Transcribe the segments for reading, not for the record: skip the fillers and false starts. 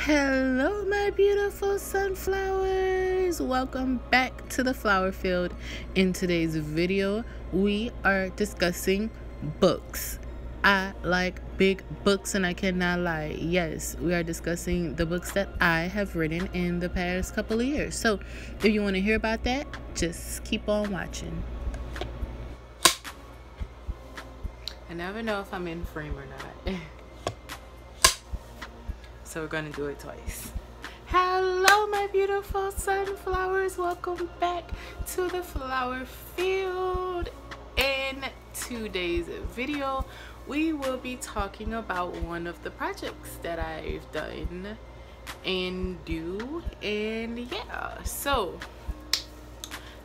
Hello, my beautiful sunflowers. Welcome back to the flower field. In today's video, we are discussing books. I like big books and I cannot lie. Yes, we are discussing the books that I have written in the past couple of years. So if you want to hear about that, just keep on watching. I never know if I'm in frame or not. So we're gonna do it twice. Hello, my beautiful sunflowers. Welcome back to the flower field. In today's video, we will be talking about one of the projects that I've done and do. And yeah, so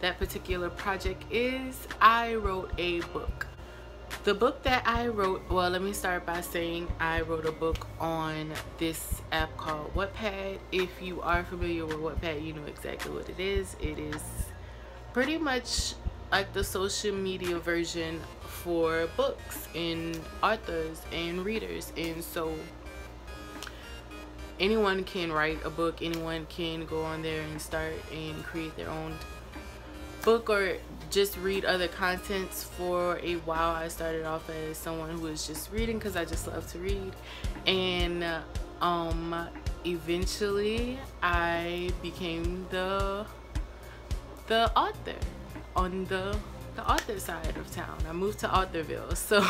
that particular project is I wrote a book. The book that I wrote, well, let me start by saying I wrote a book on this app called Wattpad. If you are familiar with Wattpad, you know exactly what it is. It is pretty much like the social media version for books and authors and readers. And so anyone can write a book, anyone can go on there and start and create their own book or just read other contents. For a while I started off as someone who was just reading because I just love to read, and eventually I became the author on the author side of town. I moved to Authorville. So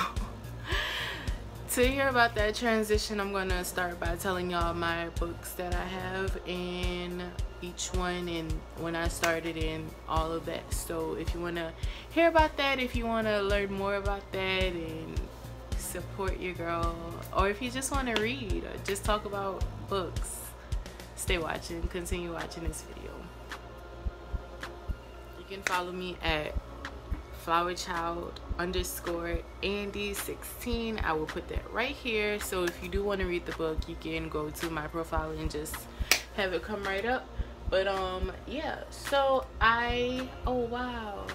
to hear about that transition, I'm gonna start by telling y'all my books that I have and each one and when I started and all of that. So if you want to hear about that, if you want to learn more about that and support your girl, or if you just want to read or just talk about books, stay watching, continue watching this video. You can follow me at flowerchild_Andy16. I will put that right here. So if you do want to read the book, you can go to my profile and just have it come right up. But yeah, so oh wow,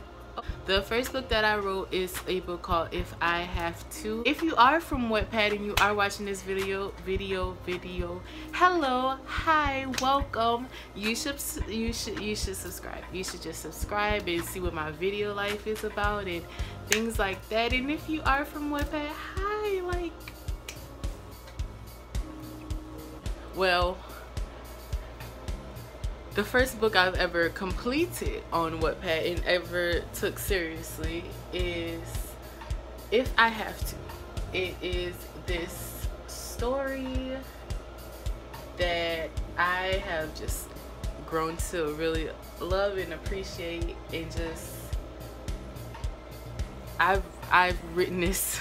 the first book that I wrote is a book called If I Have To. If you are from Wattpad and you are watching this video, hello, hi, welcome. You should subscribe. You should just subscribe and see what my video life is about and things like that. And if you are from Wattpad, hi, like, well, the first book I've ever completed on Wattpad and ever took seriously is If I Have To. It is this story that I have just grown to really love and appreciate, and just I've written this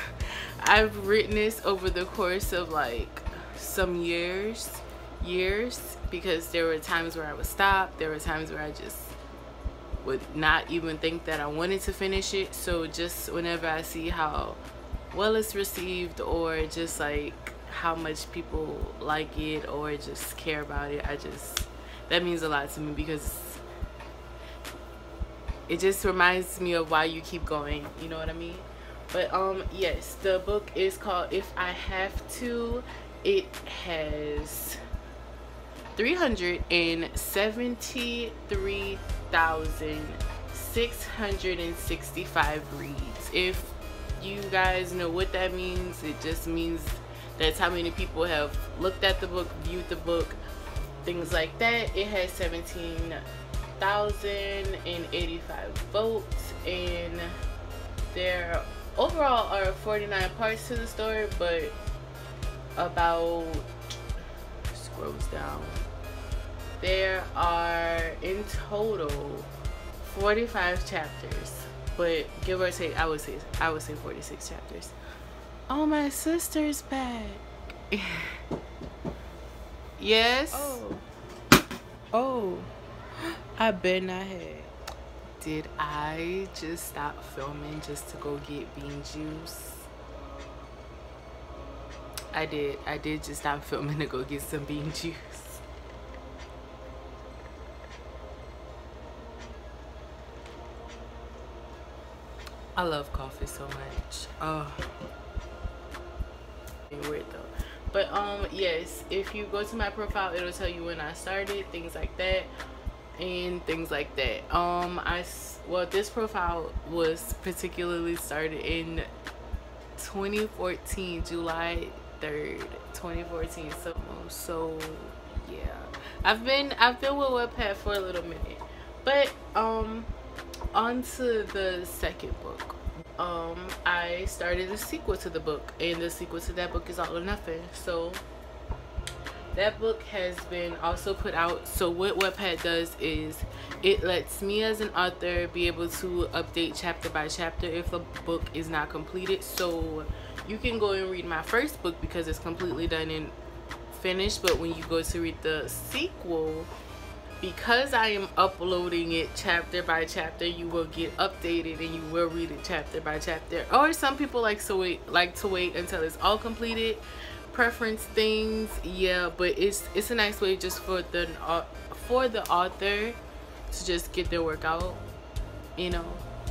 over the course of like some years, because there were times where I would stop, there were times where I just would not even think that I wanted to finish it. So just whenever I see how well it's received, or just like how much people like it or just care about it, that means a lot to me, because it just reminds me of why you keep going, you know what I mean? But yes, the book is called If I Have To. It has 373,665 reads. If you guys know what that means, it just means that's how many people have looked at the book, viewed the book, things like that. It has 17,085 votes, and there overall are 49 parts to the story, but about, scrolls down, there are in total 45 chapters, but give or take, I would say 46 chapters. Oh, my sister's back. Yes. Oh, I bet not have. Did I just stop filming just to go get bean juice? I did just stop filming to go get some bean juice. I love coffee so much. Oh, weird though. But yes, if you go to my profile, it'll tell you when I started, things like that, and things like that. Well, this profile was particularly started in 2014, July 3rd, 2014. So yeah, I've been with Wattpad for a little minute. But on to the second book. I started a sequel to the book, and the sequel to that book is All or Nothing. So that book has been also put out. So what Wattpad does is it lets me as an author be able to update chapter by chapter if a book is not completed. So you can go and read my first book because it's completely done and finished, but when you go to read the sequel, because I am uploading it chapter by chapter, you will get updated and you will read it chapter by chapter. Or some people like to wait until it's all completed. Preference things, yeah, but it's a nice way just for the author to just get their work out. You know,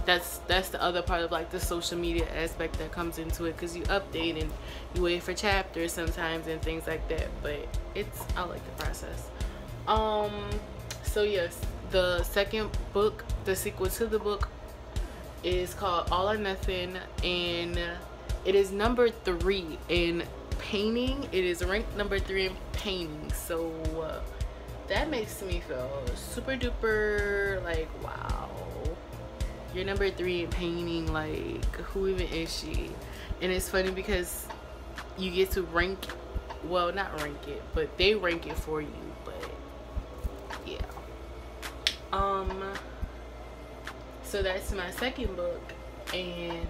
that's the other part of like the social media aspect that comes into it, because you update and you wait for chapters sometimes and things like that. But I like the process. So yes, the second book, the sequel to the book, is called All or Nothing, and it is number 3 in painting. It is ranked number 3 in painting. So that makes me feel super duper like, wow, you're number 3 in painting, like who even is she? And it's funny because you get to rank, well, not rank it, but they rank it for you. But yeah, so that's my second book, and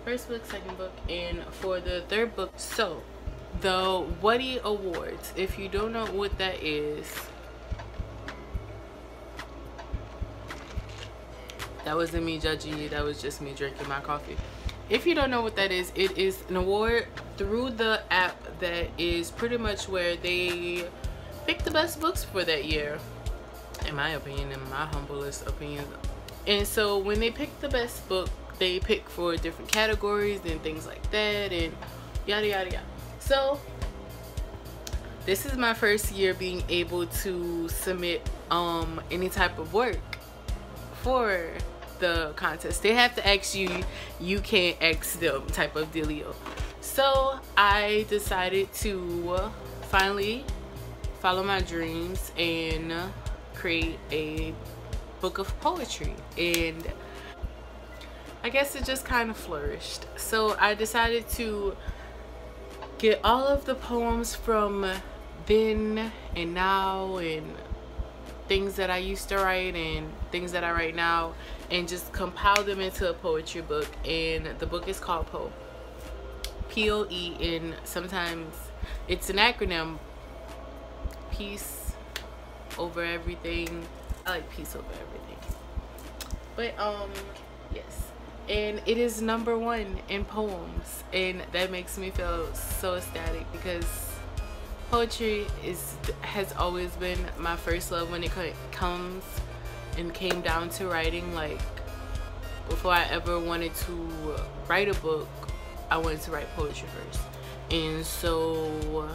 first book, second book. And for the third book, so the Woody Awards, if you don't know what that is, that wasn't me judging you, that was just me drinking my coffee. If you don't know what that is, it is an award through the app that is pretty much where they pick the best books for that year, in my opinion, in my humblest opinion. And so when they pick the best book, they pick for different categories and things like that, and yada yada yada. So this is my first year being able to submit any type of work for the contest. They have to ask you, you can't ask them type of dealio. So I decided to finally follow my dreams and create a book of poetry, and I guess it just kind of flourished. So I decided to get all of the poems from then and now, and things that I used to write and things that I write now, and just compile them into a poetry book. And the book is called Poe, P-O-E, and sometimes it's an acronym, peace over everything. I like peace over everything. But yes, and it is number 1 in poems, and that makes me feel so ecstatic because poetry has always been my first love when it came down to writing. Like, before I ever wanted to write a book, I wanted to write poetry first. And so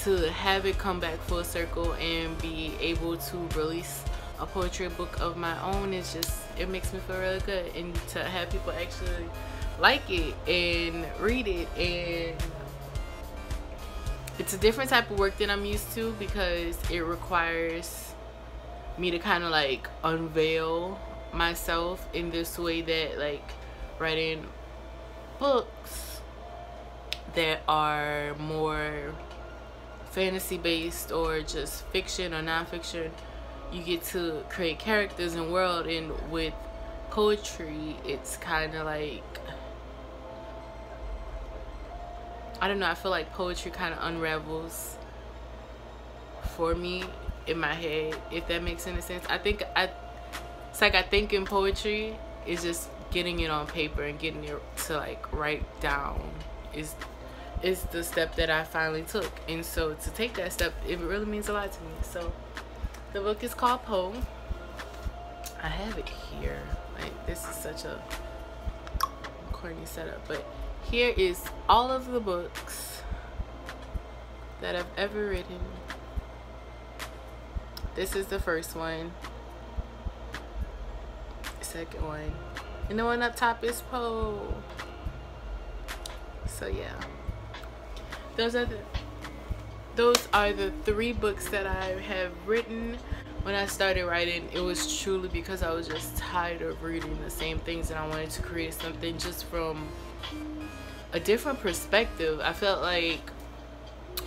to have it come back full circle and be able to release a poetry book of my own is just, it makes me feel really good. And to have people actually like it and read it, and it's a different type of work than I'm used to because it requires me to kind of like unveil myself in this way that, like, writing books that are more fantasy based or just fiction or non-fiction, you get to create characters and world. And with poetry, it's kind of like, I don't know, I feel like poetry kind of unravels for me in my head, if that makes any sense. It's like I think in poetry is just getting it on paper and getting it to like write down is the step that I finally took. And so to take that step, it really means a lot to me. So the book is called Poe. I have it here. Like, this is such a corny setup, but here is all of the books that I've ever written. This is the first one. Second one. And the one up top is Poe. So yeah. Those are the 3 books that I have written. When I started writing, it was truly because I was just tired of reading the same things, and I wanted to create something just from a different perspective. I felt like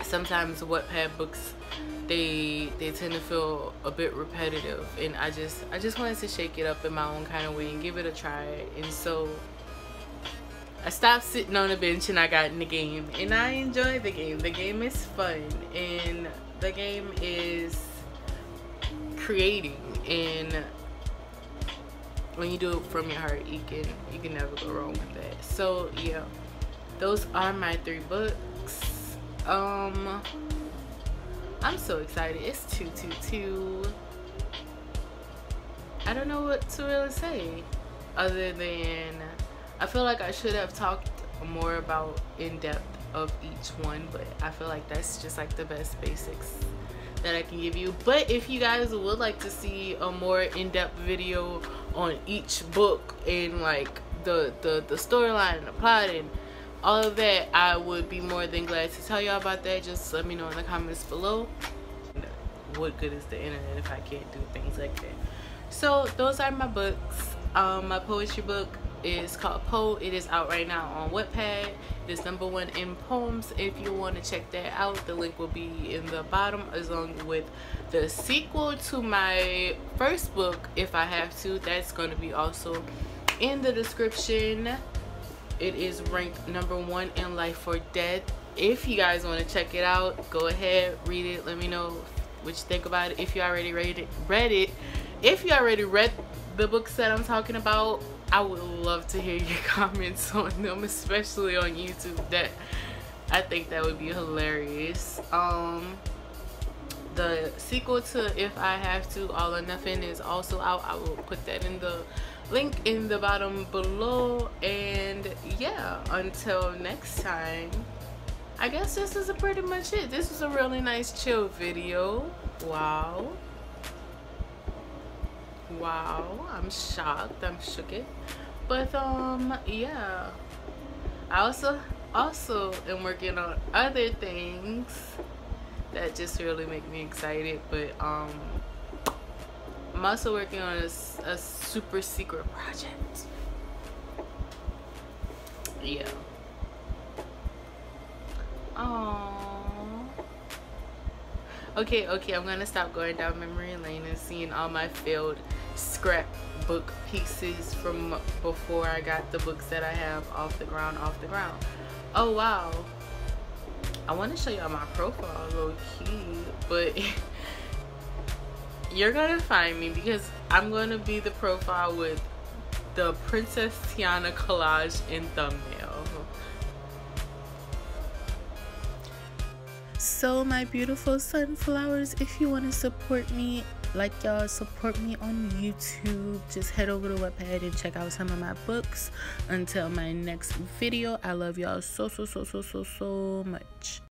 sometimes Wattpad books, they tend to feel a bit repetitive, and I just wanted to shake it up in my own kind of way and give it a try. And so I stopped sitting on the bench and I got in the game, and I enjoy the game. The game is fun, and the game is creating, and when you do it from your heart, you can never go wrong with that. So yeah, those are my 3 books. I'm so excited. It's 222. I don't know what to really say other than I feel like I should have talked more about in depth of each one, but I feel like that's just like the best basics that I can give you. But if you guys would like to see a more in-depth video on each book and like the storyline and the plot and all of that, I would be more than glad to tell y'all about that. Just let me know in the comments below. What good is the internet if I can't do things like that? So those are my books. My poetry book is called Poe. It is out right now on Wattpad. It is #1 in poems. If you want to check that out, the link will be in the bottom, along with the sequel to my first book, If I Have to. That's going to be also in the description. It is ranked #1 in Life or Death. If you guys want to check it out, go ahead, read it. Let me know what you think about it. If you already read it, if you already read the books that I'm talking about, I would love to hear your comments on them, especially on YouTube. I think that would be hilarious. The sequel to If I Have to, All or Nothing, is also out. I will put that in the link in the bottom below. And yeah, until next time, I guess this is pretty much it. This is a really nice chill video. Wow, I'm shocked, I'm shooketh. But yeah, I also am working on other things that just really make me excited. But I'm also working on a super secret project. Yeah. Okay, I'm gonna stop going down memory lane and seeing all my failed scrapbook pieces from before I got the books that I have off the ground. Oh wow, I want to show y'all my profile low key, but you're gonna find me because I'm gonna be the profile with the Princess Tiana collage in thumbnail. So my beautiful sunflowers, if you want to support me like y'all support me on YouTube, just head over to Wattpad and check out some of my books. Until my next video, I love y'all so much.